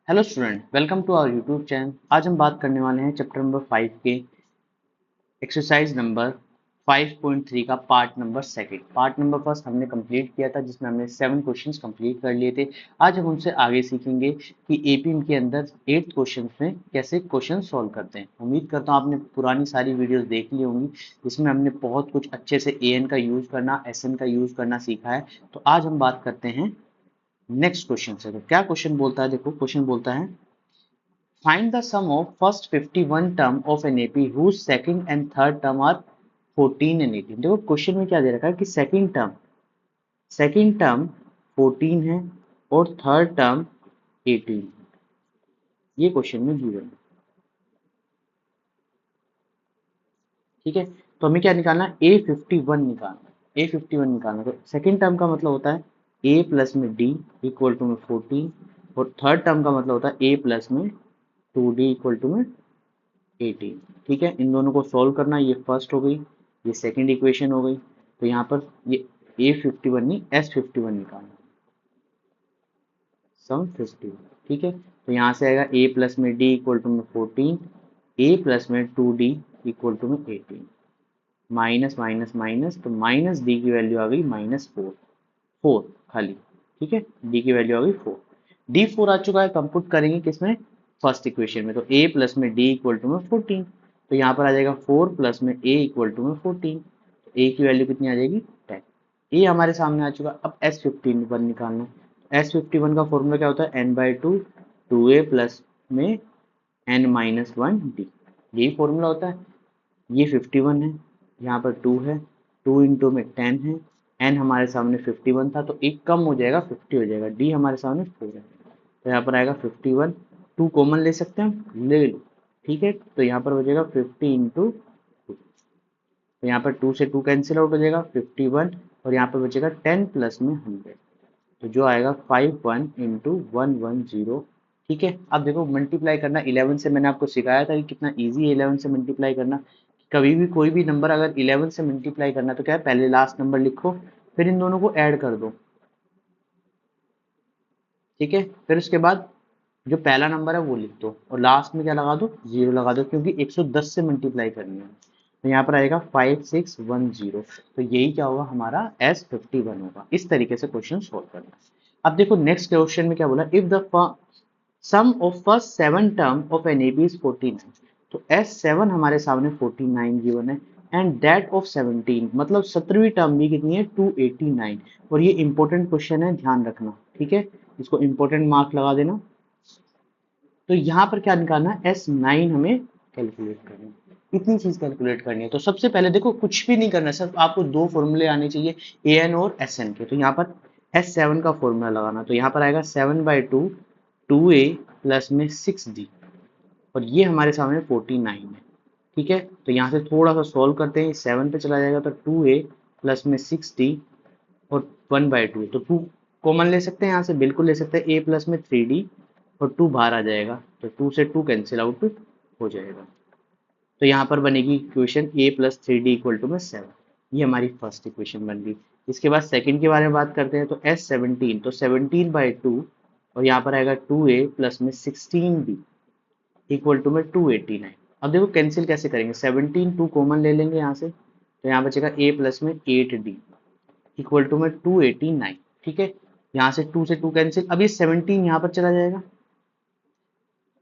Hello student, welcome to our YouTube channel. आज हम बात करने वाले हैं चैप्टर नंबर 5 के एक्सरसाइज नंबर 5.3 का part number second. Part number first हमने कंप्लीट किया था जिसमें हमने 7 क्वेश्चंस कंप्लीट कर लिए थे। आज हम उनसे आगे सीखेंगे कि एपीएम के अंदर 8 क्वेश्चंस में कैसे क्वेश्चन सॉल्व करते हैं। उम्मीद करता हूँ आपने पुरानी सारी वीडियोस देख ली होंगी जिसमें हमने बहुत कुछ अच्छे से एएन का यूज़ करना, एसएन का यूज़ करना सीखा है। तो आज हम बात करते हैं नेक्स्ट क्वेश्चन से। तो क्या क्वेश्चन बोलता है, देखो क्वेश्चन बोलता है find the sum of first 51 term of an AP whose second and third term are 14 and 18। देखो क्वेश्चन में क्या दे रखा है कि सेकंड टर्म 14 है और थर्ड टर्म 18। ये क्वेश्चन में गिवन है, ठीक है। तो हमें क्या निकालना है, A51 निकालना है। A51 निकालना, तो सेकंड टर्म का मतलब होता है A प्लस में D इक्वल टू में 14, और थर्ड टर्म का मतलब होता है A प्लस में 2D इक्वल टू में 18। ठीक है, इन दोनों को सॉल्व करना। ये फर्स्ट हो गई, ये सेकंड इक्वेशन हो गई। तो यहाँ पर ये A51 नहीं S51 निकालना, सम 51। ठीक है, तो यहाँ से आएगा A प्लस में D इक्वल टू में 14, A प्लस में 2D इक्वल टू में 18, माइनस माइनस माइनस, तो माइनस D की वैल्यू आ गई -4 खाली। ठीक है, D की वैल्यू आ गई 4, D4 आ चुका है। कंप्यूट करेंगे किसमें, फर्स्ट इक्वेशन में। तो A प्लस में D इक्वल टू में 14, तो यहाँ पर आ जाएगा 4 प्लस में A इक्वल टू में 14, तो A की वैल्यू कितनी आ जाएगी 10। A हमारे सामने आ चुका। अब S51 निकालना है। S51 का फॉर्मूला क्या होता है, n/2 2A प्लस में n-1D, यही फॉर्मूला होता है। ये 51 है, यहाँ पर 2 है, 2 इंटू में 10 है, n हमारे सामने 51 था तो एक कम हो जाएगा 50 हो जाएगा, d हमारे सामने 4 है, तो यहाँ पर आएगा 51। 2 कॉमन ले सकते हैं हम, ले लो। ठीक है, तो यहाँ पर बचेगा 50 इंटू 2, तो यहाँ पर 2 से 2 कैंसिल आउट हो जाएगा 51, और यहाँ पर बचेगा 10 प्लस में 100, तो जो आएगा 51 इंटू 110। ठीक है, अब देखो मल्टीप्लाई करना 11 से मैंने आपको सिखाया था कि कितना इजी है 11 से मल्टीप्लाई करना। कभी भी कोई भी नंबर अगर 11 से मल्टीप्लाई करना तो क्या है, पहले लास्ट नंबर लिखो, फिर इन दोनों को ऐड कर दो। ठीक है, फिर उसके बाद जो पहला नंबर है वो लिख दो और लास्ट में क्या लगा दो, जीरो लगा दो, क्योंकि 110 से मल्टीप्लाई करनी है। तो यहाँ पर आएगा 5610, तो यही क्या होगा, हमारा S51 होगा। इस तरीके से क्वेश्चन सोल्व करना। अब देखो नेक्स्ट क्वेश्चन में क्या बोला, if the sum of first 7 term of N AB is 49, तो S7 हमारे सामने 49 गिवन है, एंड दैट ऑफ 17, मतलब 17वीं टर्म भी कितनी है 289। और ये इंपॉर्टेंट क्वेश्चन है, ध्यान रखना। ठीक है, इसको इंपॉर्टेंट मार्क लगा देना। तो यहाँ पर क्या निकालना है, S9 हमें कैलकुलेट करना है, इतनी चीज कैलकुलेट करनी है। तो सबसे पहले देखो कुछ भी नहीं करना है, सिर्फ आपको दो फॉर्मूले आने चाहिए, AN और SN के। तो यहाँ पर S7 का फॉर्मूला लगाना, तो यहाँ पर आएगा 7/2 2A प्लस में 6D, और ये हमारे सामने 49 है। ठीक है, तो यहाँ से थोड़ा सा सॉल्व करते हैं, 7 पे चला जाएगा तो 2A प्लस में 6D और 1/2, तो 2 कॉमन ले सकते हैं, यहाँ से बिल्कुल ले सकते हैं। A प्लस में 3D और 2 बाहर आ जाएगा, तो 2 से 2 कैंसिल आउट हो जाएगा। तो यहाँ पर बनेगी equation A plus 3D equal to में 7। ये हमारी फर्स्ट इक्वेशन बन गई। इसके बाद सेकंड के बारे में बात करते हैं, तो S17, तो 17/2, और यहाँ पर आएगा 2A प्लस में 16D इक्वल टू में 289। अब देखो कैंसिल कैसे करेंगे, 17 2 कॉमन ले लेंगे यहाँ से, तो यहाँ बचेगा A प्लस में 8D इक्वल टू में 289। ठीक है, यहाँ से 2 से 2 कैंसिल, अब ये 17 यहाँ पर चला जाएगा।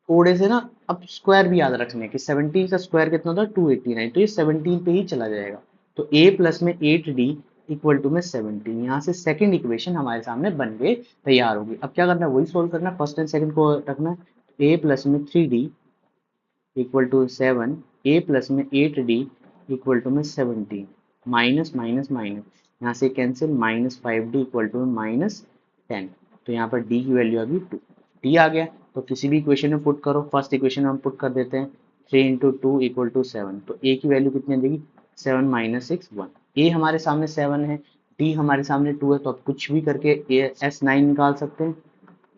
थोड़े से ना अब स्क्वायर भी याद रखने कि 17 का स्क्वायर कितना था 289, तो ये 17 पे ही चला जाएगा। तो A प्लस में 8D इक्वल टू में 17, यहाँ से सेकंड इक्वेशन हमारे सामने बन के तैयार होगी। अब क्या करना है, वही सोल्व करना है, फर्स्ट एंड सेकंड को रखना है। A प्लस में 3D equal to 7, A plus में 8D इक्वल टू में 17, माइनस माइनस माइनस, यहाँ से कैंसिल, -5D इक्वल टू में -10, तो यहाँ पर D की वैल्यू आ गई 2। D आ गया तो किसी भी इक्वेशन में पुट करो। फर्स्ट इक्वेशन में हम पुट कर देते हैं, 3 इंटू 2 इक्वल टू 7, तो A की वैल्यू कितनी आ जाएगी 7 माइनस 6 1। A हमारे सामने 7 है, D हमारे सामने 2 है, तो आप कुछ भी करके S9 निकाल सकते हैं।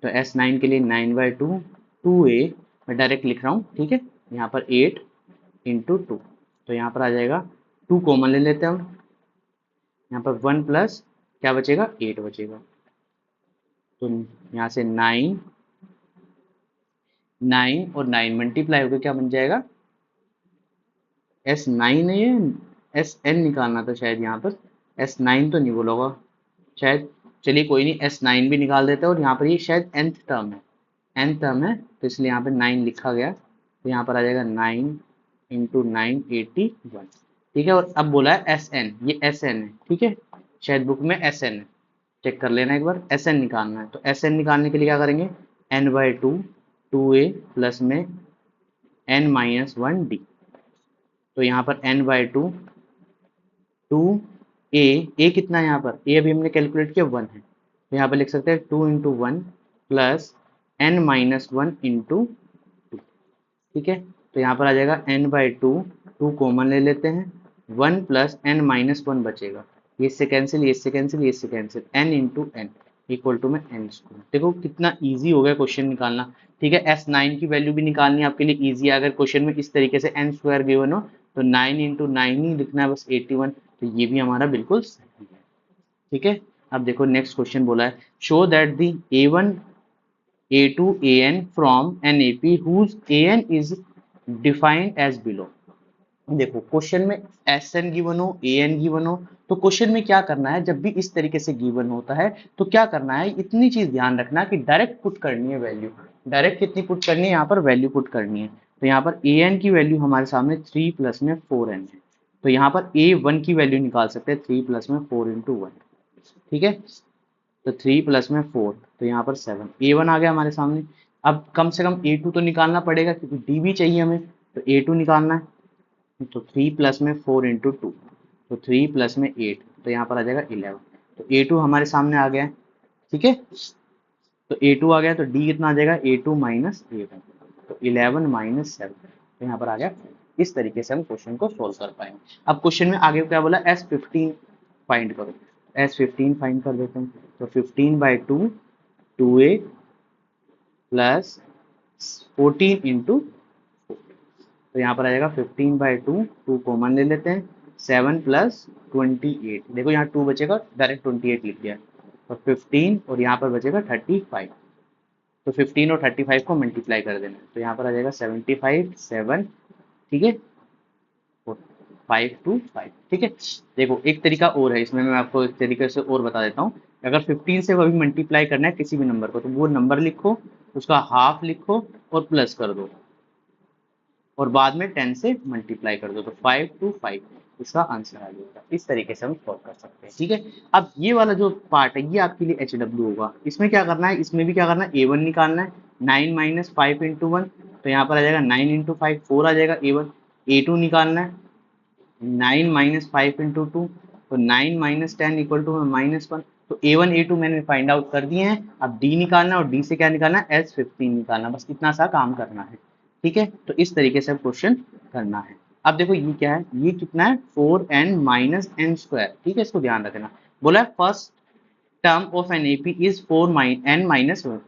तो S9 के लिए 9/2 2A मैं डायरेक्ट लिख रहा हूँ। ठीक है, यहाँ पर 8 इंटू 2, तो यहाँ पर आ जाएगा 2 कॉमन ले लेते हैं हम, यहाँ पर 1 प्लस क्या बचेगा 8 बचेगा, तो यहाँ से 9 9 और 9 मल्टीप्लाई होकर क्या बन जाएगा, S9 है ये, SN निकालना था शायद यहाँ पर, S9 तो नहीं बोला होगा शायद। चलिए कोई नहीं, S9 भी निकाल देते हैं, और यहाँ पर ये शायद nth टर्म है, nth टर्म है तो इसलिए यहाँ पे 9 लिखा गया, तो यहाँ पर आ जाएगा 9 इंटू 981। ठीक है, और अब बोला है SN, ये SN है, ठीक है, शायद बुक में SN है, चेक कर लेना एक बार, SN निकालना है। तो SN निकालने के लिए क्या करेंगे, n/2 2a प्लस में n-1d। तो यहाँ पर n/2 2a कितना है यहाँ पर, a अभी हमने कैलकुलेट किया 1 है, तो यहाँ पर लिख सकते हैं 2 इंटू 1 प्लस n-1 इंटू 2। ठीक है, तो यहाँ पर आ जाएगा n/2, 2 कॉमन ले लेते हैं, 1 प्लस n-1 बचेगा, ये इससे कैंसिल, ये इससे कैंसिल, ये इससे cancel, n into N equal to में n स्क्वायर। देखो कितना इजी हो गया क्वेश्चन निकालना। ठीक है, S9 की वैल्यू भी निकालनी है आपके लिए इजी है, अगर क्वेश्चन में इस तरीके से n स्क्वायर गिवन हो तो 9 इंटू 9 ही लिखना है बस, 81, तो ये भी हमारा बिल्कुल सही है। ठीक है, अब देखो नेक्स्ट क्वेश्चन बोला है, show that the A1 A2 AN from an AP whose AN is defined as below। देखो क्वेश्चन में SN गिवन हो, AN गिवन हो, तो क्वेश्चन में क्या करना है, जब भी इस तरीके से गिवन होता है तो क्या करना है, इतनी चीज ध्यान रखना कि डायरेक्ट पुट करनी है वैल्यू, डायरेक्ट कितनी पुट करनी है, यहाँ पर वैल्यू पुट करनी है। तो यहाँ पर AN की वैल्यू हमारे सामने 3 प्लस में 4n है, तो यहाँ पर A1 की वैल्यू निकाल सकते हैं 3 प्लस में 4 इंटू 1। ठीक है, तो 3 प्लस में 4, तो यहाँ पर 7, A1 आ गया हमारे सामने। अब कम से कम A2 तो निकालना पड़ेगा क्योंकि D भी चाहिए हमें, तो A2 निकालना है, तो 3 प्लस में 4 इंटू 2, तो 3 प्लस में 8, तो यहाँ पर आ जाएगा 11, तो A2 हमारे सामने आ गया है। ठीक है, तो A2 आ गया, तो D कितना आ जाएगा, A2 माइनस A1, तो 11 माइनस 7, तो यहाँ पर आ गया। इस तरीके से हम क्वेश्चन को सोल्व कर पाएंगे। अब क्वेश्चन में आगे क्या बोला, S15 फाइंड करो, S15 फाइंड कर देते हैं, तो 15/2 2a प्लस 14 इंटू, तो यहाँ पर आ जाएगा 15/2, 2 कॉमन ले लेते हैं, 7 प्लस 28, देखो यहाँ 2 बचेगा, डायरेक्ट 28 लिख दिया, और 15 और यहाँ पर बचेगा 35, तो 15 और 35 को मल्टीप्लाई कर देना, तो यहाँ पर आ जाएगा 75 7। ठीक है, 5 to 5। ठीक है, देखो एक तरीका और है इसमें, मैं आपको एक तरीके से और बता देता हूँ। अगर 15 से कभी मल्टीप्लाई करना है किसी भी नंबर को, तो वो नंबर लिखो, उसका हाफ लिखो और प्लस कर दो, और बाद में 10 से मल्टीप्लाई कर दो, तो 5 to 5 इसका आंसर आ जाएगा। इस तरीके से हम सॉल्व कर सकते हैं। ठीक है, अब ये वाला जो पार्ट है ये आपके लिए HW होगा। इसमें क्या करना है, इसमें भी क्या करना है, A1 निकालना है, 9 माइनस 5 इंटू 1, तो यहाँ पर आ जाएगा 9 इंटू 5 4 आ जाएगा A1। A2 निकालना है, 9 माइनस 5 इंटू 2, तो 9 माइनस 10 इक्वल टू -1। तो A1 A2 मैंने फाइंड आउट कर दिए हैं। अब D निकालना है, और D से क्या निकालना है, S15 निकालना, बस इतना सा काम करना है। ठीक है, तो इस तरीके से क्वेश्चन करना है। अब देखो ये क्या है, ये कितना है, 4n माइनस n स्क्वायर। ठीक है, इसको ध्यान रखना। बोला है first term of an AP is 4n minus 1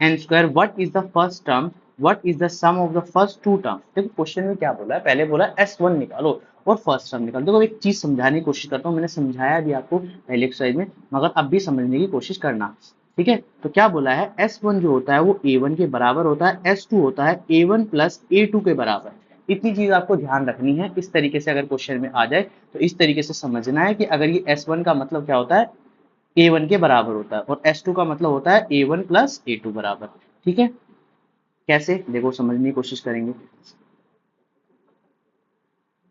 n square. What is the first term? What is the sum of the first two term? देखो क्वेश्चन में क्या बोला है, पहले बोला S1 निकालो और फर्स्ट टर्म निकालो। देखो एक चीज समझाने की कोशिश करता हूँ, मैंने समझाया भी आपको पहले एक्सरसाइज में, मगर अब भी समझने की कोशिश करना। ठीक है, तो क्या बोला है, S1 जो होता है वो A1 के बराबर होता है, S2 होता है A1 प्लस A2 के बराबर। इतनी चीज आपको ध्यान रखनी है। इस तरीके से अगर क्वेश्चन में आ जाए तो इस तरीके से समझना है कि अगर ये S1 का मतलब क्या होता है, A1 के बराबर होता है, और S2 का मतलब होता है A1 प्लस A2 बराबर। ठीक है, कैसे, देखो समझने की कोशिश करेंगे।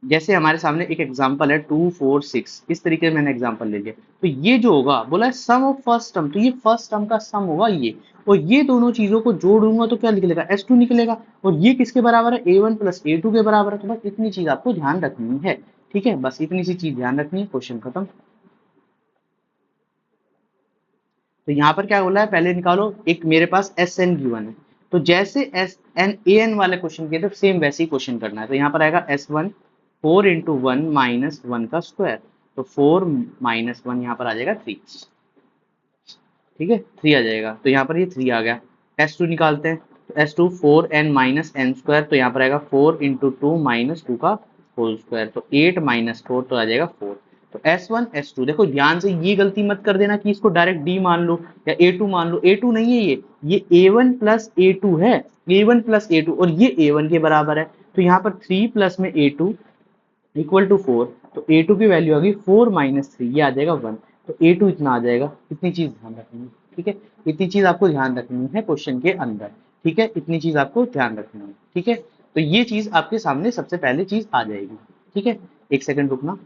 जैसे हमारे सामने एक एग्जांपल है 2 4 6, इस तरीके से मैंने एग्जांपल ले लिया, तो ये जो होगा बोला है सम ऑफ फर्स्ट टर्म, तो ये फर्स्ट टर्म का सम होगा ये, और ये दोनों चीजों को जोड़ दूंगा तो क्या निकलेगा, S2 निकलेगा, और ये किसके बराबर है, A1 प्लस A2 के बराबर है। तो बस इतनी चीज आपको ध्यान रखनी है। ठीक है, बस इतनी सी चीज ध्यान रखनी है, क्वेश्चन खत्म। तो यहाँ पर क्या बोला है, पहले निकालो, एक मेरे पास SN गिवन है, तो जैसे SN AN वाले क्वेश्चन किए थे सेम वैसे ही क्वेश्चन करना है। तो यहाँ पर आएगा S1 4 इंटू 1 माइनस 1 का स्क्वायर, तो 4 माइनस 1 यहाँ पर आ जाएगा 3। ठीक है, 3 आ जाएगा, तो यहाँ पर ये 3 आ गया। S2 निकालते हैं, तो S2 4n minus n square, तो यहाँ पर आएगा 4 इंटू 2 माइनस 2 का होल स्क्वायर, तो 8 माइनस 4 तो आ जाएगा 4। तो S1 S2, देखो ध्यान से ये गलती मत कर देना कि इसको डायरेक्ट D मान लो या A2 मान लो, A2 नहीं है ये A1 प्लस A2 है, A1 प्लस A2, और ये A1 के बराबर है। तो यहाँ पर 3 प्लस में A2 इक्वल टू 4, तो A2 की वैल्यू आ गई 4 माइनस 3, ये आ जाएगा 1, तो A2 इतना आ जाएगा। इतनी चीज ध्यान रखनी है, ठीक है, इतनी चीज आपको ध्यान रखनी है क्वेश्चन के अंदर, ठीक है, इतनी चीज आपको ध्यान रखनी है, ठीक है। तो ये चीज आपके सामने सबसे पहले चीज आ जाएगी, ठीक है। एक सेकंड रुकना।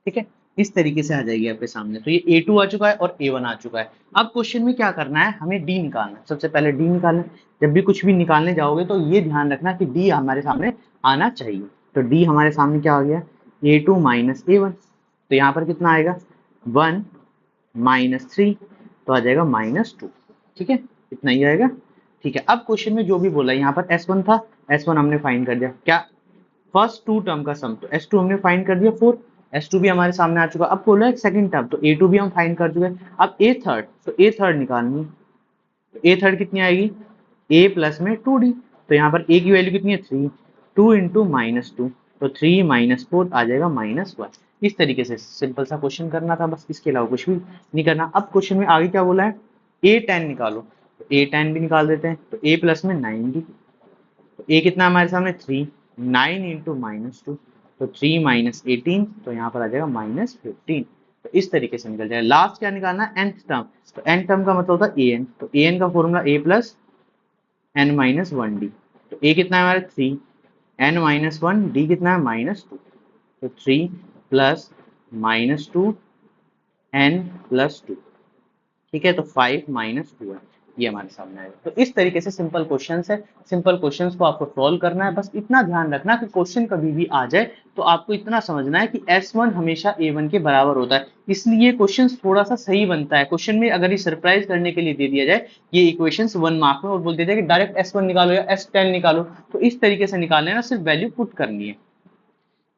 ठीक है, इस तरीके से आ जाएगी आपके सामने। तो ये A2 आ चुका है और A1 आ चुका है। अब क्वेश्चन में क्या करना है, हमें D निकालना है। सबसे पहले D निकालना है। जब भी कुछ भी निकालने जाओगे तो ये ध्यान रखना कि D हमारे सामने आना चाहिए। तो D हमारे सामने क्या आ गया, A2 माइनस A1, तो यहाँ पर कितना आएगा 1 माइनस 3, तो आ जाएगा -2, ठीक है, इतना ही आएगा, ठीक है। अब क्वेश्चन में जो भी बोला, यहाँ पर S1 था, S1 हमने फाइंड कर दिया, क्या फर्स्ट टू टर्म का सम, तो S2 हमने फाइंड कर दिया 4, S2 भी हमारे सामने आ चुका। अब बोला एक सेकंड टर्म, तो A2 भी हम फाइंड कर चुके हैं। अब A थर्ड, तो A थर्ड निकालनी है, तो A थर्ड कितनी आएगी, A प्लस में 2D, तो यहाँ पर A की वैल्यू कितनी है 3, 2 इंटू -2, तो 3 माइनस 4 आ जाएगा -1। इस तरीके से सिंपल सा क्वेश्चन करना था बस, इसके अलावा कुछ भी नहीं करना। अब क्वेश्चन में आगे क्या बोला है, A10 निकालो, तो A10 भी निकाल देते हैं। तो A प्लस में 9D, तो A कितना हमारे सामने 3, 9 इंटू -2, तो 3 माइनस 18, तो यहाँ पर आ जाएगा -15। तो इस तरीके से निकल जाएगा। लास्ट क्या निकालना है, nth टर्म, तो nth टर्म का मतलब होता है an, तो an का formula a plus n minus 1d, तो a कितना है हमारे 3, n माइनस 1, d कितना है -2, तो 3 प्लस -2 n प्लस 2, ठीक है, तो 5 माइनस 2 है, ये हमारे सामने आएगा। तो इस तरीके से सिंपल क्वेश्चंस है, सिंपल क्वेश्चंस को आपको सॉल्व करना है। बस इतना ध्यान रखना कि क्वेश्चन कभी भी आ जाए तो आपको इतना समझना है कि S1 हमेशा A1 के बराबर होता है, इसलिए क्वेश्चन थोड़ा सा सही बनता है। क्वेश्चन में अगर ये सरप्राइज करने के लिए दे दिया जाए ये इक्वेशंस 1 मार्क में और बोल दिया जाए कि डायरेक्ट S1 निकालो या S10 निकालो, तो इस तरीके से निकालना है, सिर्फ वैल्यू पुट करनी है।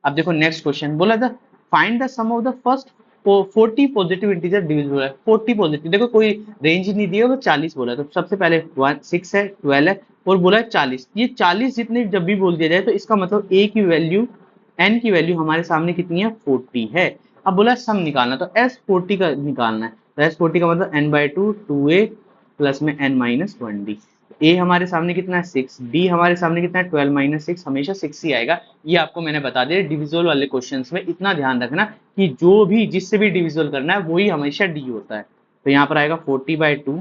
अब देखो नेक्स्ट क्वेश्चन बोला था, find the sum of the first 40 positive integer divisible है। 40 पॉजिटिव, देखो कोई रेंज नहीं दी है, तो 40 बोला है। तो सबसे पहले 6 है, 12 है और बोला है 40। ये 40 जितने जब भी बोल दिया जाए तो इसका मतलब a की वैल्यू, n की वैल्यू हमारे सामने कितनी है 40 है। अब बोला सम निकालना, तो S40 का निकालना है। तो S40 का मतलब n/2 2a प्लस में n माइनस 1d। ए हमारे सामने कितना है 6, डी हमारे सामने कितना है 12 माइनस 6, हमेशा 6 ही आएगा। ये आपको मैंने बता दिया डिविजल वाले क्वेश्चंस में। इतना ध्यान रखना कि जो भी जिससे भी डिविजल करना है वही हमेशा डी होता है। तो यहाँ पर आएगा 40/2,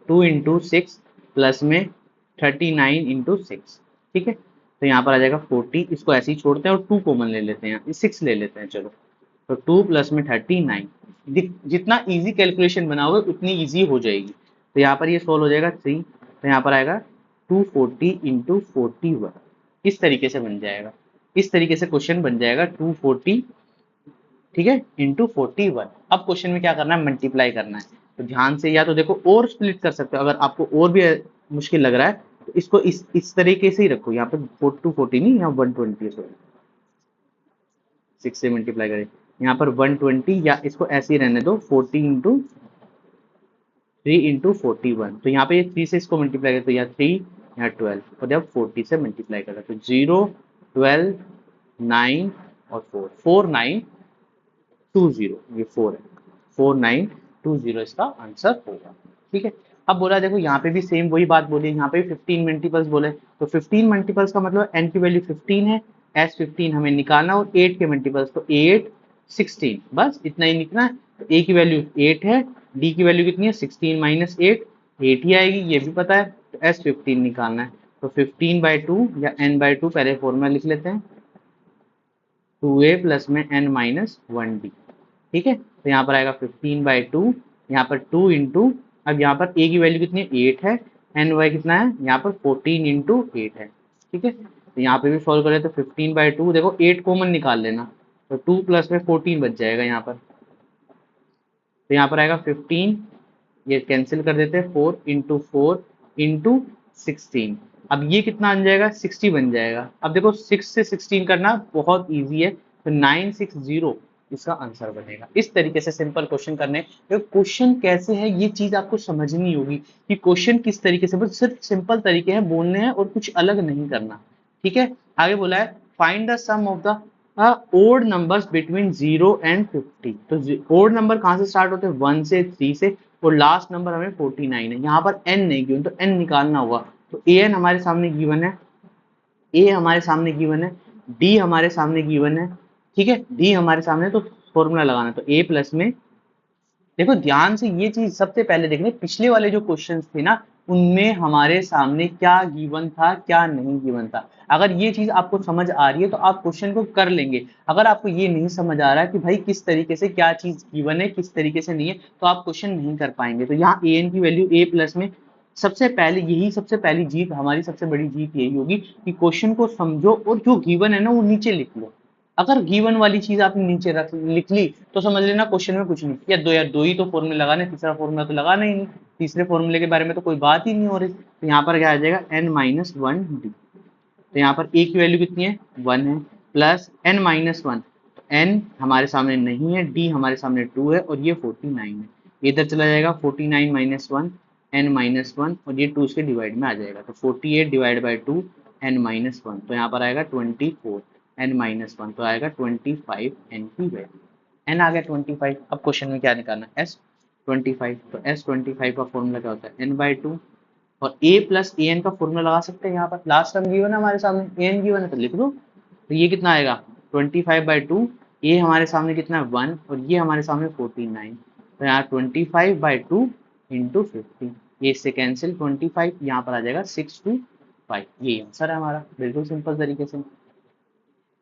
2 इंटू 6 प्लस में 39 इंटू 6, ठीक है। तो यहाँ पर आ जाएगा 40, इसको ऐसे ही छोड़ते हैं और 2 कॉमन ले लेते हैं, 6 ले लेते हैं, चलो। तो 2 प्लस में 39, जितना इजी कैलकुलेशन बनाओगे उतनी इजी हो जाएगी। तो यहाँ पर ये सोल्व हो जाएगा 3, तो यहाँ पर आएगा 240 इंटू 41, इस तरीके से बन जाएगा। इस तरीके से क्वेश्चन बन जाएगा 240, ठीक है, इंटू 41। अब क्वेश्चन में क्या करना है, मल्टीप्लाई करना है। तो ध्यान से, या तो देखो और स्प्लिट कर सकते हो, अगर आपको और भी मुश्किल लग रहा है तो इसको इस तरीके से ही रखो। यहाँ पे 240 नहीं, यहाँ 120 है, सॉरी 6 से मल्टीप्लाई करें, यहाँ पर 120, या इसको ऐसे ही रहने दो 40 इंटू 3 इंटू 41। तो यहाँ पे ये 3 से इसको मल्टीप्लाई करें तो यहाँ 3, यहाँ 12, और जब 40 से मल्टीप्लाई करें तो 0, 12, 9 और 4, 4920, ये 4 है, 4920 इसका आंसर होगा, ठीक है। अब बोला देखो यहाँ पे भी सेम वही बात बोली, यहाँ पे भी 15 मल्टीपल्स बोले, तो 15 मल्टीपल्स का मतलब n की वैल्यू 15 है, S15 हमें निकालना, और 8 के मल्टीपल्स, तो 8 16, बस इतना ही लिखना है। तो a की वैल्यू 8 है, d की वैल्यू कितनी है 16 माइनस 8, 8 ही आएगी, ये भी पता है। तो S15 निकालना है, तो 15/2 या n/2 पहले फॉर्मूला लिख लेते हैं, 2a प्लस में n माइनस 1d, ठीक है। तो यहाँ पर आएगा 15/2, यहाँ पर 2 इंटू, अब यहाँ पर a की वैल्यू कितनी है 8 है, एन वाई कितना है यहाँ पर 14 इंटू 8 है, ठीक है, तो यहाँ पे भी सॉल्व करें तो 15/2, देखो 8 कॉमन निकाल लेना, तो 2 प्लस में 14 बच जाएगा यहाँ पर। तो यहाँ पर आएगा 15, ये कैंसिल कर देते हैं, 4 × 4 × 16। अब ये कितना बन जाएगा, 60 बन जाएगा। अब देखो 6 से 16 करना बहुत इजी है, तो 960 इसका आंसर बनेगा। इस तरीके से सिंपल क्वेश्चन करने, तो क्वेश्चन कैसे है ये चीज आपको समझनी होगी कि क्वेश्चन किस तरीके से, बस सिर्फ सिंपल तरीके हैं बोलने हैं और कुछ अलग नहीं करना। ठीक है, आगे बोला है find the sum of the odd numbers between 0 and 50। तो ओड नंबर कहाँ से स्टार्ट होते हैं, 1 से 3 से, और लास्ट नंबर हमें 49 है। यहाँ पर n नहीं गिवन, तो n निकालना होगा। तो an हमारे सामने गिवन है, a हमारे सामने गिवन है, d हमारे सामने गिवन है। ठीक है, d हमारे सामने, तो फॉर्मूला लगाना, तो a प्लस में, देखो ध्यान से ये चीज सबसे पहले देखने, पिछले वाले जो क्वेश्चंस थे ना उनमें हमारे सामने क्या गिवन था क्या नहीं गिवन था। अगर ये चीज आपको समझ आ रही है तो आप क्वेश्चन को कर लेंगे। अगर आपको ये नहीं समझ आ रहा है कि भाई किस तरीके से क्या चीज गिवन है किस तरीके से नहीं है, तो आप क्वेश्चन नहीं कर पाएंगे। तो यहाँ ए एन की वैल्यू a प्लस में, सबसे पहले यही सबसे पहली जीत, हमारी सबसे बड़ी जीत यही होगी कि क्वेश्चन को समझो और जो गिवन है ना वो नीचे लिख लो। अगर गिवन वाली चीज आपने नीचे रख लिख ली तो समझ लेना क्वेश्चन में कुछ नहीं, या दो ही तो फॉर्मूले लगाने, तीसरा फॉर्मूला तो लगाना ही नहीं, तीसरे फॉर्मूले के बारे में तो कोई बात ही नहीं हो रही। तो यहाँ पर क्या आ जाएगा n-1d। तो यहाँ पर a की वैल्यू कितनी है, 1 है, प्लस n-1, तो n हमारे सामने नहीं है, d हमारे सामने 2 है, और ये 49 है, इधर चला जाएगा 49 - 1 n-1, और ये 2 से डिवाइड में आ जाएगा, तो 48 डिवाइड बाई 2 n-1, तो यहाँ पर आएगा 24 n-1, तो आएगा 25 n की वैल्यू, n आ गया 25। अब क्वेश्चन में क्या निकालना, s25, तो s25 का फॉर्मूला क्या होता है, n/2, और a प्लस ए एन का फॉर्मूला लगा सकते हैं। यहाँ पर लास्ट टर्म गिवन है हमारे सामने, ए एन गिवन है तो लिख दो। तो ये कितना आएगा 25/2, ए हमारे सामने कितना है 1, और ये हमारे सामने 49, तो यहाँ 25/2 × 50, ये इससे कैंसिल 25, यहाँ पर आ जाएगा 625, ये आंसर है हमारा, बिल्कुल सिंपल तरीके से।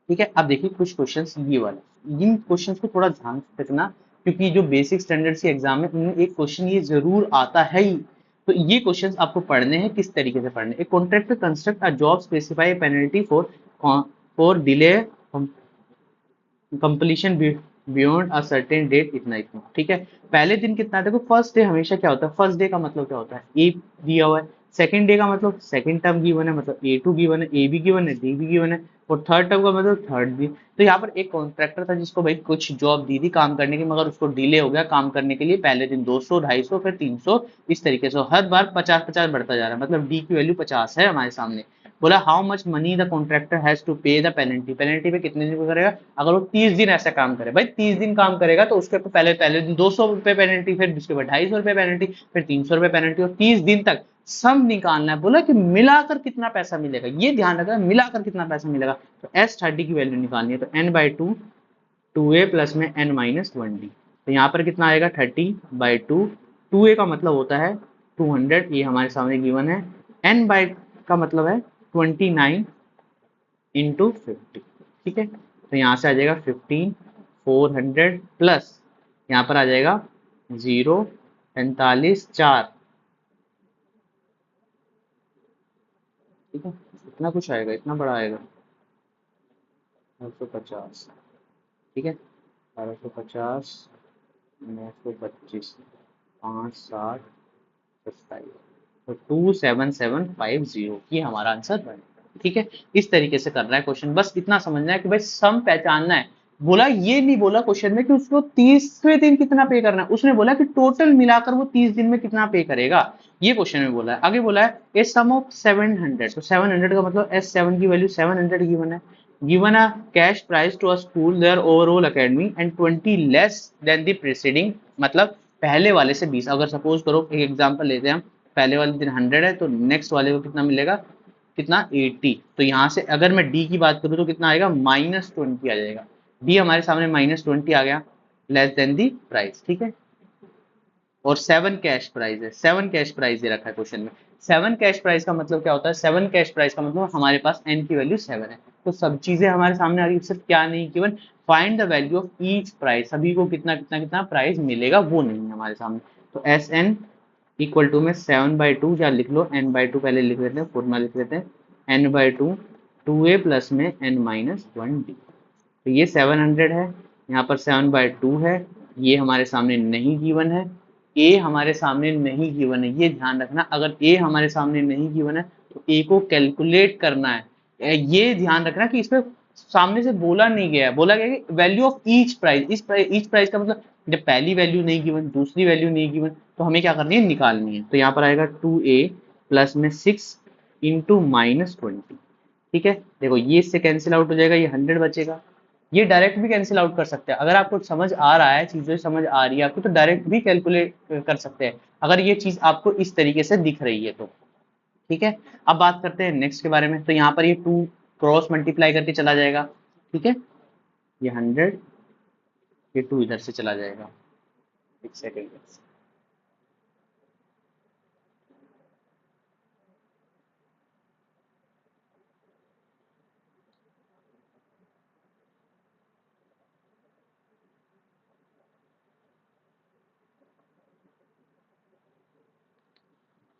ठीक है, अब देखिए कुछ क्वेश्चंस ये वाले, इन क्वेश्चंस को थोड़ा ध्यान से रखना, क्योंकि जो बेसिक स्टैंडर्ड सी एग्जाम है उनमें एक क्वेश्चन ये जरूर आता है ही। तो ये क्वेश्चंस आपको पढ़ने हैं, किस तरीके से पढ़ने, एक contractor construct a job specify penalty for delay completion beyond a certain date, इतना इतना। ठीक है, पहले दिन कितना, देखो फर्स्ट डे हमेशा क्या होता है, फर्स्ट डे का मतलब क्या होता है, ए दिया हुआ है, सेकंड डे का मतलब सेकंड टर्म गिवन है, मतलब A2 गिवन है, ए भी गिवन है, डी भी गिवन है, और थर्ड टर्म का मतलब थर्ड भी। तो यहाँ पर एक कॉन्ट्रैक्टर था जिसको भाई कुछ जॉब दी थी काम करने की, मगर उसको डिले हो गया काम करने के लिए, पहले दिन 200, 250, फिर 300, इस तरीके से हर बार 50-50 बढ़ता जा रहा है, मतलब डी की वैल्यू 50 है हमारे सामने। बोला how much money the contractor has to pay the penalty, penalty पे कितने दिन करेगा, अगर वो 30 दिन ऐसा काम करे, भाई 30 दिन काम करेगा तो उसके पहले पहले दिन 200 रुपए पेनल्टी, फिर उसके बाद 250 रुपए पेनल्टी, फिर 300 रुपए पेनल्टी, और 30 दिन तक सम निकालना है। बोला कि मिलाकर कितना पैसा मिलेगा, ये ध्यान रखना, मिलाकर कितना पैसा मिलेगा। तो S30 की वैल्यू निकालनी है, तो n/2 2a प्लस में n-1d, तो यहाँ पर कितना आएगा 30/2, 2a का मतलब होता है 200, ये हमारे सामने गिवन है, n का मतलब है 29 × 50। ठीक है, तो यहाँ से आ जाएगा 15, 400 प्लस यहाँ पर आ जाएगा 0, 45, 4। ठीक है, इतना कुछ आएगा, इतना बड़ा आएगा 950। ठीक है, 1250, 925, 5, 7, 27, तो 27750 ये हमारा आंसर बने। ठीक है, इस तरीके से करना है क्वेश्चन, बस इतना समझना है कि भाई सम पहचानना है। बोला ये नहीं बोला क्वेश्चन में कि उसको 30वें दिन कितना पे करना है, उसने बोला कि टोटल मिलाकर वो 30 दिन में कितना पे करेगा, ये क्वेश्चन में बोला है। आगे बोला है ए सम ऑफ 700, तो 700 का मतलब S7 की वैल्यू 700 गिवन है, given a cash price to a school their overall academy and 20 less than the preceding, मतलब पहले वाले से 20। अगर सपोज करो एक एग्जांपल लेते हैं हम, पहले वाले दिन 100 है तो नेक्स्ट वाले को कितना मिलेगा, कितना 80। तो यहाँ से अगर मैं डी की बात करूँ तो कितना आएगा -20 आ जाएगा, डी हमारे सामने -20 आ गया, लेस देन दी प्राइस। ठीक है, और 7 कैश प्राइस है, 7 कैश प्राइस दे रखा है क्वेश्चन में। 7 कैश प्राइस का मतलब क्या होता है, 7 कैश प्राइस का मतलब हमारे पास n की वैल्यू 7 है, तो सब चीजें हमारे सामने आ रही है, सिर्फ क्या नहीं केवल find the value of each price, सभी को कितना कितना कितना प्राइस मिलेगा वो नहीं है हमारे सामने। तो Sn इक्वल टू में 7/2, या लिख लो n/2 पहले लिख लेते हैं, फॉर्मूला लिख लेते हैं, n/2 2a प्लस में n-1d। तो ये 700 है, यहाँ पर 7/2 है, ये हमारे सामने नहीं गिवन है, a हमारे सामने नहीं गिवन है। ये ध्यान रखना, अगर a हमारे सामने नहीं गिवन है तो a को कैलकुलेट करना है। ये ध्यान रखना कि इसमें सामने से बोला नहीं गया है, बोला गया कि value of each price. Each price का मतलब जब पहली वैल्यू नहीं गिवन, दूसरी वैल्यू नहीं गिवन, तो हमें क्या करनी है, निकालनी है। तो यहाँ पर आएगा 2a प्लस में 6 इंटू -20। ठीक है, देखो ये इससे कैंसिल आउट हो जाएगा, ये 100 बचेगा। ये डायरेक्ट भी कैंसिल आउट कर सकते हैं, अगर आपको समझ आ रहा है, चीजें समझ आ रही है आपको, तो डायरेक्ट भी कैलकुलेट कर सकते हैं, अगर ये चीज आपको इस तरीके से दिख रही है तो। ठीक है, अब बात करते हैं नेक्स्ट के बारे में। तो यहाँ पर ये 2 क्रॉस मल्टीप्लाई करके चला जाएगा। ठीक है, ये 100, ये 2 इधर से चला जाएगा। एक सेकेंड,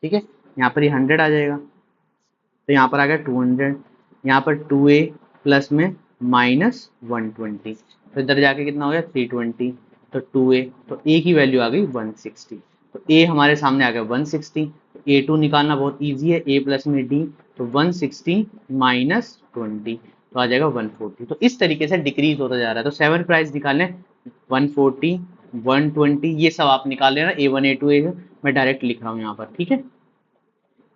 ठीक है, यहाँ पर ये 100 आ जाएगा, तो यहाँ पर आ गया 200, यहाँ पर 2a प्लस में -120, तो इधर जाके कितना हो गया 320, तो 2a, तो a की वैल्यू आ गई 160, तो a हमारे सामने आ गया 160, तो a2 निकालना बहुत इजी है, a प्लस में d, तो 160 -20, तो आ जाएगा 140। तो इस तरीके से डिक्रीज होता जा रहा है। तो 7 प्राइस निकालने 140 120 ये सब आप निकाल लेना, a1 a2 a, मैं डायरेक्ट लिख रहा हूँ यहाँ पर। ठीक है,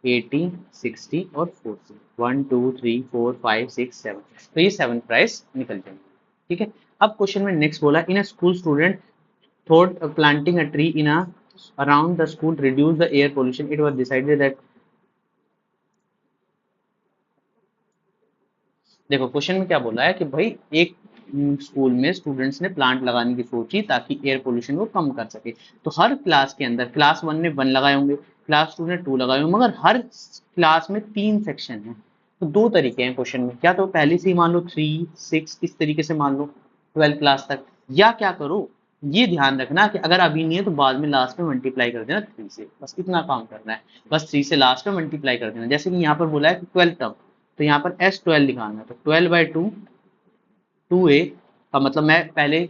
80 60 और 40, 1 2 3 4 5 6 7, तो ये 7 प्राइस निकल जाएंगे। ठीक है, अब क्वेश्चन में नेक्स्ट बोला, in a school student thought planting a tree in a around the school reduce the air pollution, it was decided that. देखो क्वेश्चन में क्या बोला है कि भाई एक स्कूल में स्टूडेंट्स ने प्लांट लगाने की सोची ताकि एयर पोल्यूशन को कम कर सके। तो हर क्लास के अंदर, क्लास 1 ने 1 लगाए होंगे, क्लास 2 ने 2 लगाए होंगे, मगर हर क्लास में 3 सेक्शन है। तो दो तरीके हैं क्वेश्चन में, क्या तो पहले से ही मान लो 3 6 इस तरीके से मान लो 12 क्लास तक, या क्या करो, ये ध्यान रखना कि अगर अभी नहीं है तो बाद में लास्ट में मल्टीप्लाई कर देना 3 से, बस इतना काम करना है, बस 3 से लास्ट में मल्टीप्लाई कर देना। जैसे कि यहाँ पर बोला है कि 12 टर्म, तो यहाँ पर S12 निकालना है, तो 12/2 2a का मतलब मैं पहले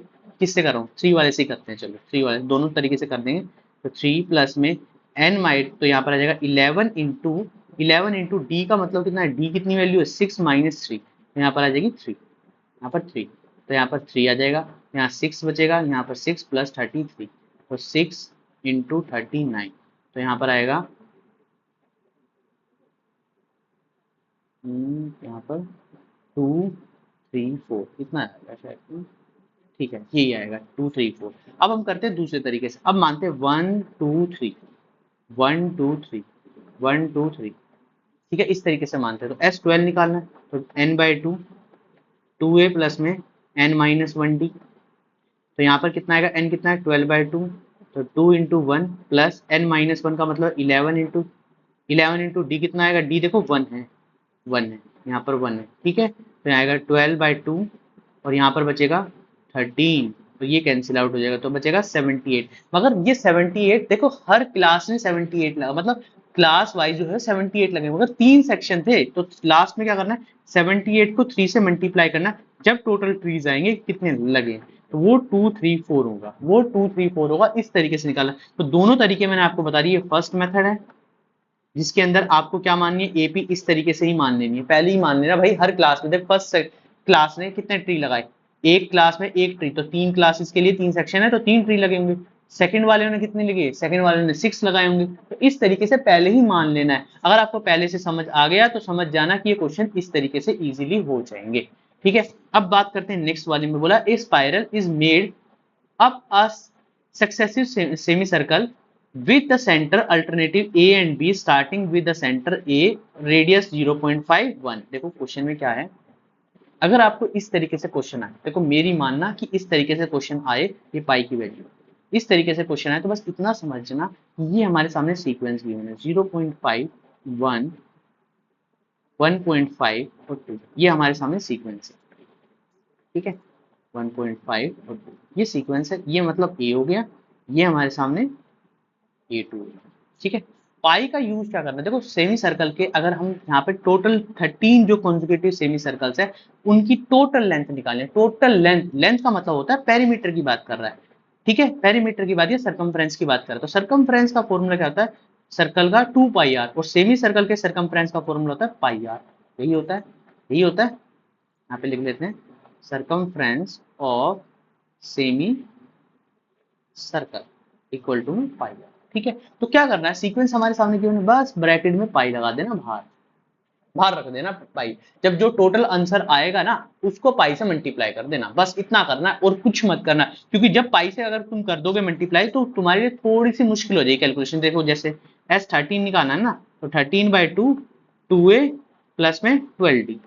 किससे कर रहा हूँ, 3 वाले से ही करते हैं, चलो 3 वाले दोनों तरीके से कर देंगे। तो 3 प्लस में n माइट, तो यहाँ पर आ जाएगा 11 इंटू डी का मतलब कितना है, डी कितनी वैल्यू है 6 -3, तो यहाँ पर आ जाएगी 3, यहाँ पर 3, तो यहाँ पर 3 आ जाएगा, यहाँ 6 बचेगा, यहाँ पर 6 + 33, तो 6 इंटू 39, तो यहाँ पर आएगा यहाँ पर 2 3 4 इतना आएगा शायद। ठीक है, यही आएगा 2 3 4। अब हम करते हैं दूसरे तरीके से, अब मानते हैं 1 2 3 1 2 3 1 2 3। ठीक है, इस तरीके से मानते हैं। तो S12 निकालना है, तो n/2 2a प्लस में n-1d, तो यहाँ पर कितना आएगा, n कितना है 12/2, तो 2 इंटू 1 प्लस n-1 का मतलब 11 इंटू डी कितना आएगा, d देखो 1 है, 1 है, यहाँ पर 1 है। ठीक है, तो यहाँ आएगा 12/2 और यहाँ पर बचेगा 13, तो ये कैंसिल आउट हो जाएगा, तो बचेगा 78। मगर ये 78 देखो हर क्लास में 78 लगा, मतलब क्लास वाइज जो है 78 लगे, मगर 3 सेक्शन थे, तो लास्ट में क्या करना है, 78 को 3 से मल्टीप्लाई करना, जब टोटल ट्रीज आएंगे कितने लगे, तो वो 2 3 4 होगा, वो 2 3 4 होगा, इस तरीके से निकालना। तो दोनों तरीके मैंने आपको बता दी, ये फर्स्ट मेथड है जिसके अंदर आपको क्या माननी है, एपी इस तरीके से ही मान लेनी है, पहले ही मान लेना भाई हर क्लास में, देख फर्स्ट क्लास ने कितने ट्री लगाए, एक क्लास में एक ट्री, तो 3 क्लासेस के लिए 3 सेक्शन है तो 3 ट्री लगे होंगे। सेकंड वाले ने कितने लगे, सेकंड वाले ने 6 लगाए होंगे, तो इस तरीके से पहले ही मान लेना है। अगर आपको पहले से समझ आ गया तो समझ जाना कि ये क्वेश्चन इस तरीके से इजीली हो जाएंगे। ठीक है, अब बात करते हैं नेक्स्ट वाले में, बोला a spiral is made up a successive semicircle with the center alternative A and B starting with the center A radius 0.51। देखो क्वेश्चन में क्या है, अगर आपको इस तरीके से क्वेश्चन आए, देखो मेरी मानना कि इस तरीके से क्वेश्चन आए, ये पाई की वैल्यू इस तरीके से क्वेश्चन आए, तो बस इतना समझना ये हमारे सामने सीक्वेंस गिवन है 0.5 1 1.5 और 2, ये हमारे सामने सीक्वेंस है। ठीक है, 1.5 और 2 ये सीक्वेंस है, ये मतलब ए हो गया, ये हमारे सामने A2 है। ठीक है, पाई का यूज क्या करना है, देखो सेमी सर्कल के अगर हम यहाँ पे टोटल 13 जो कॉन्जिक्यूटिव सेमी सर्कल्स है उनकी टोटल लेंथ निकालें, टोटल लेंथ, लेंथ का मतलब होता है पेरीमीटर की बात कर रहा है, ठीक है, पेरीमीटर की बात या सरकमफ्रेंस की बात कर रहा है, तो सरकमफ्रेंस का फॉर्मूला क्या होता है, सर्कल का 2 पाई आर, और सेमी सर्कल के सरकमफ्रेंस का फॉर्मूला होता है पाई आर, यही होता है, यही होता है, यहाँ पे लिख लेते हैं circumference of semi circle equal to pi r, ठीक है। तो क्या करना है, सीक्वेंस हमारे सामने क्यों है, बस ब्रैकेट में पाई लगा देना, बाहर बाहर रख देना पाई, जब जो टोटल आंसर आएगा ना उसको पाई से मल्टीप्लाई कर देना, बस इतना करना है और कुछ मत करना, क्योंकि जब पाई से अगर तुम कर दोगे मल्टीप्लाई तो तुम्हारे लिए थोड़ी सी मुश्किल हो जाएगी कैलकुलेशन। देखो जैसे S13 निकालना है ना, तो 13/2 2a प्लस में 12d,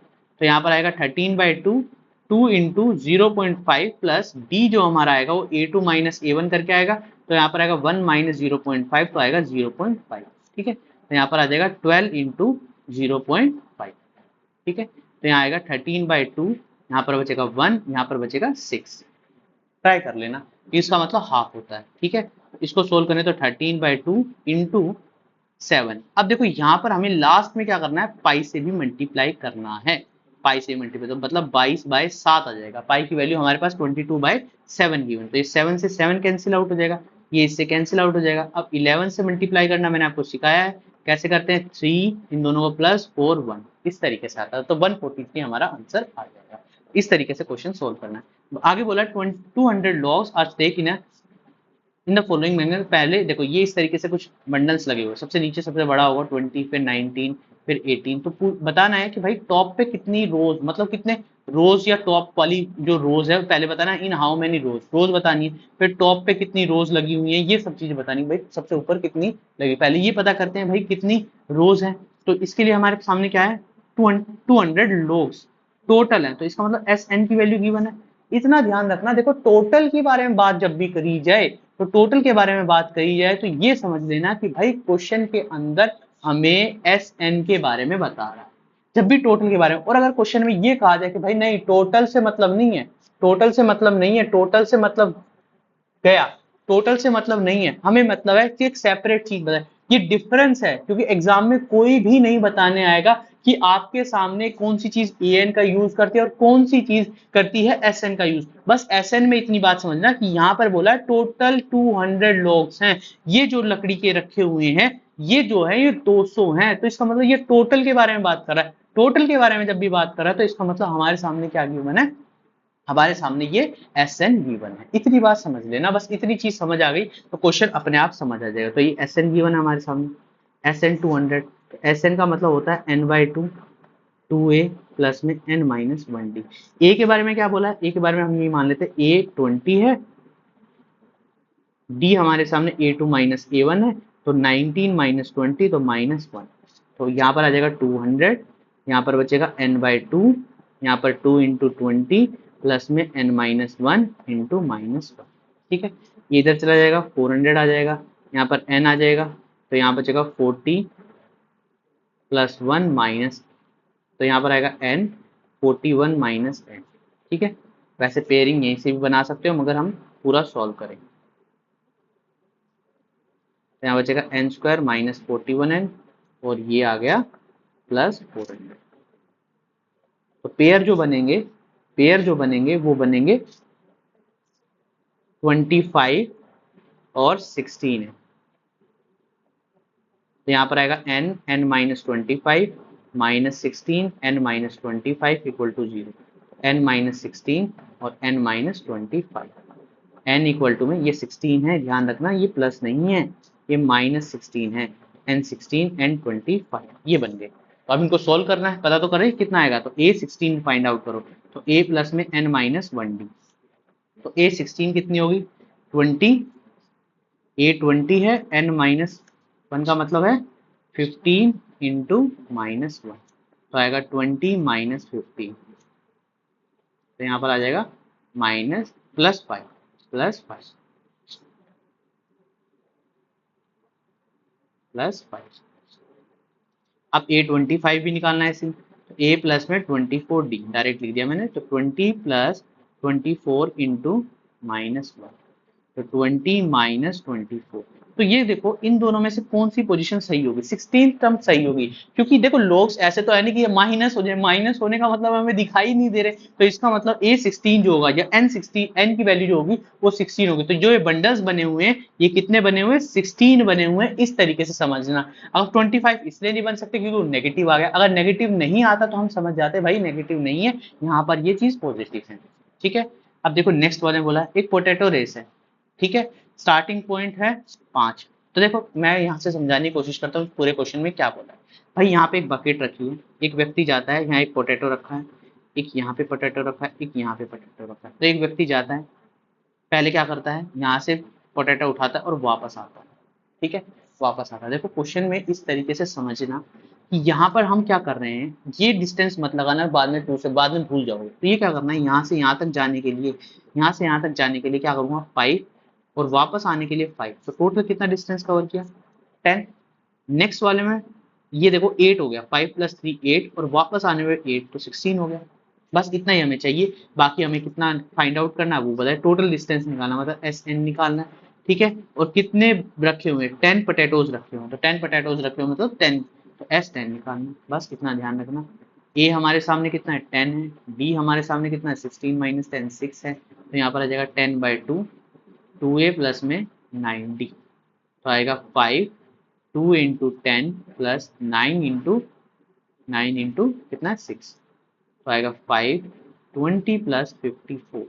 तो यहाँ पर आएगा 13/2 2 इंटू 0.5 प्लस d जो हमारा आएगा वो a2 माइनस a1 करके आएगा, तो यहाँ पर आएगा 1 माइनस 0.5 तो आएगा 0.5, ठीक है, तो यहाँ पर आ जाएगा 12 इंटू 0.5, ठीक है, तो यहाँ आएगा 13/2, यहाँ पर बचेगा 1, यहाँ पर बचेगा 6, ट्राई कर लेना, इसका मतलब हाफ होता है, ठीक है, इसको सोल्व करें तो 13/2 इंटू 7, अब देखो यहाँ पर हमें लास्ट में क्या करना है, पाई से भी मल्टीप्लाई करना है, पाई से मल्टीप्लाई तो मतलब 22/7 आ जाएगा, पाई की वैल्यू हमारे पास 22/7 गिवन, तो ये 7 से 7 कैंसिल आउट हो जाएगा, ये इससे कैंसिल आउट हो जाएगा। अब 11 से मल्टीप्लाई करना मैंने आपको सिखाया है, कैसे करते हैं, 3 इन दोनों को प्लस 4 1 इस तरीके से आता है, तो 143 हमारा आंसर आ जाएगा, इस तरीके से क्वेश्चन सोल्व करना है। आगे बोला 200 logs are stack in in the following manner, पहले देखो ये इस तरीके से कुछ बंडल्स लगे हुए, सबसे नीचे सबसे बड़ा होगा 20, फिर 19, फिर 18, तो बताना है कि भाई टॉप पे कितनी रोज, मतलब कितने रोज या टॉप वाली जो रोज है पहले बताना है, इन हाउ मेनी रोज, रोज बतानी है, फिर टॉप पे कितनी रोज लगी हुई है ये सब चीजें बतानी है, भाई सबसे ऊपर कितनी लगी, पहले ये पता करते हैं भाई कितनी रोज है, तो इसके लिए हमारे सामने क्या है, 200 लोग्स टोटल है, तो इसका मतलब SN की वैल्यू गिवन है, इतना ध्यान रखना, देखो टोटल के बारे में बात जब भी करी जाए, तो टोटल के बारे में बात करी जाए तो ये समझ लेना कि भाई क्वेश्चन के अंदर हमें SN के बारे में बता रहा है, जब भी टोटल के बारे में, और अगर क्वेश्चन में ये कहा जाए कि भाई नहीं टोटल से मतलब नहीं है, टोटल से मतलब नहीं है, टोटल से मतलब गया, टोटल से मतलब नहीं है, हमें मतलब है कि एक सेपरेट चीज बताए, ये डिफरेंस है, क्योंकि एग्जाम में कोई भी नहीं बताने आएगा कि आपके सामने कौन सी चीज AN का यूज करती है और कौन सी चीज करती है SN का यूज, बस SN में इतनी बात समझना कि यहाँ पर बोला है टोटल 200 लोग्स हैं, ये जो लकड़ी के रखे हुए हैं ये जो है ये 200 हैं, तो इसका मतलब ये टोटल के बारे में बात कर रहा है, टोटल के बारे में जब भी बात कर रहा है तो इसका मतलब हमारे सामने क्या गिवन है, हमारे सामने ये SN है, इतनी बात समझ लेना, बस इतनी चीज समझ आ गई तो क्वेश्चन अपने आप समझ आ जाएगा, तो ये SN है हमारे सामने, SN 200, तो SN का मतलब होता है n/2 2a प्लस में n-1d, a के बारे में क्या बोला है, a के बारे में हम ये मान लेते हैं a 20 है, d हमारे सामने a2 माइनस a1 है, तो 19 माइनस 20 तो -1, तो यहाँ पर आ जाएगा 200, यहाँ पर बचेगा n/2, यहाँ पर 2 इंटू 20 प्लस में n-1 इंटू -1, ठीक है, ये इधर चला जाएगा 400 आ जाएगा, यहाँ पर n आ जाएगा, तो यहाँ बचेगा 40 प्लस 1 माइनस, तो यहाँ पर आएगा n 41 माइनस n, ठीक है, वैसे पेयरिंग यहीं से भी बना सकते हो मगर हम पूरा सॉल्व करेंगे, तो यहाँ बचेगा n² माइनस 41n और ये आ गया प्लस 400, तो पेयर जो बनेंगे वो बनेंगे 25 और 16 है, तो यहाँ पर आएगा n-25 minus 16 n-25 equal to 0, n-16 और n-25, n इक्वल टू में ये 16 है, ध्यान रखना ये प्लस नहीं है, ये -16 है, n16 n25 ये बन गए, तो अब इनको सोल्व करना है, पता तो करें कितना आएगा, तो a16 फाइंड आउट करो, तो a प्लस में n-1d, तो a16 कितनी होगी 20, a20 है, n-1 का मतलब है 15 इंटू -1, तो आएगा 20 माइनस 15, तो यहाँ पर आ जाएगा माइनस +5 +5, अब a25 भी निकालना है इसी, तो a प्लस में 24d डायरेक्ट लिख दिया मैंने, तो 20 प्लस 24 इंटू -1, तो 20 माइनस 24, तो ये देखो इन दोनों में से कौन सी पोजीशन सही होगी, 16 टर्म सही होगी, क्योंकि देखो लोग ऐसे तो है नहीं कि ये माइनस हो जाए, माइनस होने का मतलब हमें दिखाई नहीं दे रहे, तो इसका मतलब A16 जो होगा या N की वैल्यू जो होगी वो 16 होगी। तो जो ये बंडल्स बने हुए हैं ये कितने बने हुए हैं, 16 बने हुए हैं, इस तरीके से समझना। अब 25 इसलिए नहीं बन सकते क्योंकि नेगेटिव आ गया, अगर नेगेटिव नहीं आता तो हम समझ जाते भाई नेगेटिव नहीं है, यहाँ पर ये चीज पॉजिटिव है। ठीक है, अब देखो नेक्स्ट वाले बोला है एक पोटैटो रेस है, ठीक है, स्टार्टिंग पॉइंट है 5। तो देखो मैं यहाँ से समझाने की कोशिश करता हूँ पूरे क्वेश्चन में क्या बोला है। भाई यहाँ पे एक बकेट रखी है, एक व्यक्ति जाता है, यहाँ एक पोटैटो रखा है, एक यहाँ पे पोटैटो रखा है, एक यहाँ पे पोटैटो रखा है। तो एक व्यक्ति जाता है, पहले क्या करता है, यहाँ से पोटैटो उठाता है और वापस आता है, ठीक है, वापस आता है। देखो क्वेश्चन में इस तरीके से समझना कि यहाँ पर हम क्या कर रहे हैं, ये डिस्टेंस मत लगाना बाद में टू से, बाद में भूल जाओगे। तो ये क्या करना है, यहाँ से यहाँ तक जाने के लिए, यहाँ से यहाँ तक जाने के लिए क्या करूँगा 5 और वापस आने के लिए 5। तो टोटल कितना डिस्टेंस कवर किया 10। नेक्स्ट वाले में ये देखो 8 हो गया, 5 + 3 8 और वापस आने में 8 तो 16 हो गया। बस इतना ही हमें चाहिए, बाकी हमें कितना फाइंड आउट करना है वो बताए, टोटल डिस्टेंस निकालना मतलब SN निकालना है। ठीक है, और कितने रखे हुए 10 पोटैटोज रखे हुए, तो 10 पोटैटोज रखे हुए मतलब 10, तो S10 निकालना, बस इतना ध्यान रखना। A हमारे सामने कितना है 10 है, B हमारे सामने कितना है 16 - 10 6 है, तो यहाँ पर आ जाएगा 10/2, 2A प्लस में 90, तो आएगा 5, 2 × 10 + 9 × कितना 6, तो आएगा 5, 20 + 54,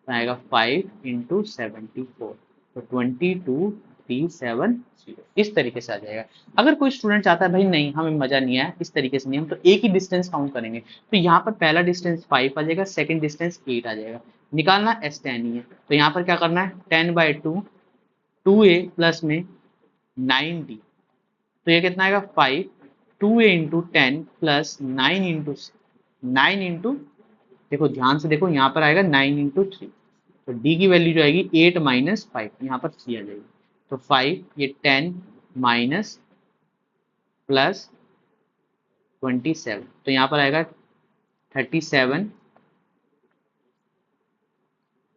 तो आएगा 5 × 74, तो 22370, इस तरीके से आ जाएगा। अगर कोई स्टूडेंट चाहता है भाई नहीं हमें मजा नहीं आया इस तरीके से नहीं, हम तो एक ही डिस्टेंस काउंट करेंगे, तो यहाँ पर पहला डिस्टेंस 5 आ जाएगा, सेकंड डिस्टेंस 8 आ जाएगा, निकालना S10 ही है। तो यहाँ पर क्या करना है 10/2, 2A प्लस में 9D, तो ये कितना आएगा 5, 2A × 10 + 9 × देखो ध्यान से देखो यहाँ पर आएगा 9 × 3, तो D की वैल्यू जो आएगी 8 - 5, यहाँ पर 3 आ जाएगी, तो 5 ये 10 माइनस प्लस 27, तो यहाँ पर आएगा 37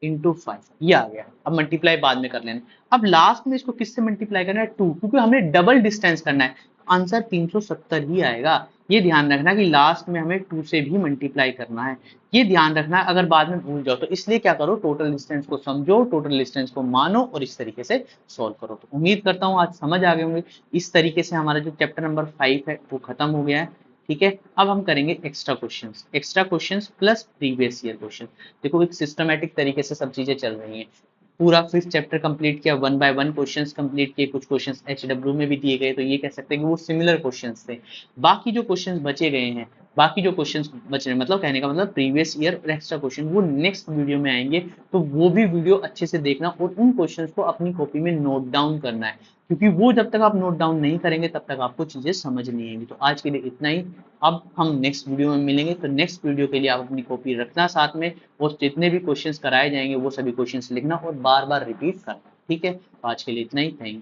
× 5, ये आ गया। अब मल्टीप्लाई बाद में कर लेना। अब लास्ट में इसको किससे मल्टीप्लाई करना है 2, क्योंकि हमने डबल डिस्टेंस करना है, आंसर 370 ही आएगा। ये ध्यान रखना कि लास्ट में हमें 2 से भी मल्टीप्लाई करना है, ये ध्यान रखना है, अगर बाद में भूल जाओ तो इसलिए क्या करो टोटल डिस्टेंस को समझो, टोटल डिस्टेंस को मानो और इस तरीके से सॉल्व करो। तो उम्मीद करता हूँ आज समझ आ गए होंगे। इस तरीके से हमारा जो चैप्टर नंबर 5 है वो खत्म हो गया है। ठीक है, अब हम करेंगे extra questions plus previous year question. देखो एक सिस्टमेटिक तरीके से सब चीजें चल रही हैं, पूरा 5th चैप्टर कंप्लीट किया, 1 बाय 1 क्वेश्चंस कंप्लीट किए, कुछ क्वेश्चंस HW में भी दिए गए, तो ये कह सकते हैं कि वो सिमिलर क्वेश्चंस थे। बाकी जो क्वेश्चंस बचे गए हैं, बाकी जो क्वेश्चंस बच रहे हैं, मतलब कहने का मतलब प्रीवियस ईयर और एक्स्ट्रा क्वेश्चन, वो नेक्स्ट वीडियो में आएंगे, तो वो भी वीडियो अच्छे से देखना और उन क्वेश्चंस को अपनी कॉपी में नोट डाउन करना है, क्योंकि वो जब तक आप नोट डाउन नहीं करेंगे तब तक आपको चीजें समझ नहीं आएंगी। तो आज के लिए इतना ही, अब हम नेक्स्ट वीडियो में मिलेंगे, तो नेक्स्ट वीडियो के लिए आप अपनी कॉपी रखना साथ में, और जितने भी क्वेश्चंस कराए जाएंगे वो सभी क्वेश्चंस लिखना और बार बार रिपीट करना। ठीक है, तो आज के लिए इतना ही, थैंक यू।